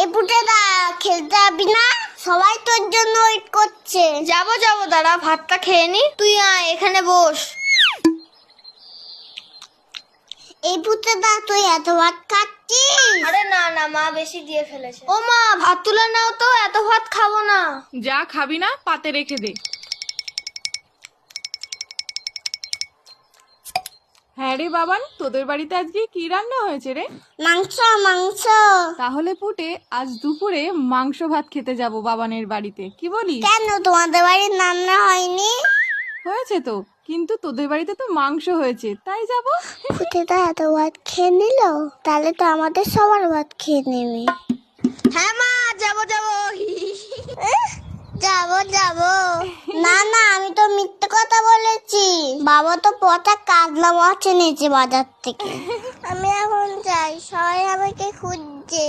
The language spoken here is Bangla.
এই পুটেদা খেলতে যাবি না? সবাই তোর জন্য ওয়েট করছে। যাবো দাঁড়া, ভাতটা খেয়ে নি। তুই আয় এখানে বস। এই পুটেদা তুই এত ভাত খাচ্ছিস? আরে না মা বেশি দিয়ে ফেলেছে। ও মা, ভাত তুলে নাও তো, এত ভাত খাবো না। যা খাবি না পাতে রেখে দে। হ্যাঁ রে বাবান, তোদের বাড়িতে আজকে কি রান্না হয়েছে রে? মাংস মাংস। তাহলে পুটে আজ দুপুরে মাংস ভাত খেতে যাব বাবানের বাড়িতে, কি বলিস? কেন তোমাদের বাড়ির রান্না হয়নি? হয়েছে তো, কিন্তু তোদের বাড়িতে তো মাংস হয়েছে, তাই যাব। পুটেদা এত ভাত খেয়ে নিল, তাহলে তো আমাদের সবার ভাত খেয়ে নেবে। হ্যাঁ মা, যাবো যাবো। না আমি তো মিথ্যে কথা বলেছি। বাবা তো পচা কাতলা মাছ এনেছে বাজার থেকে। আমি এখন যাই, সবাই আমাকে খুঁজছে।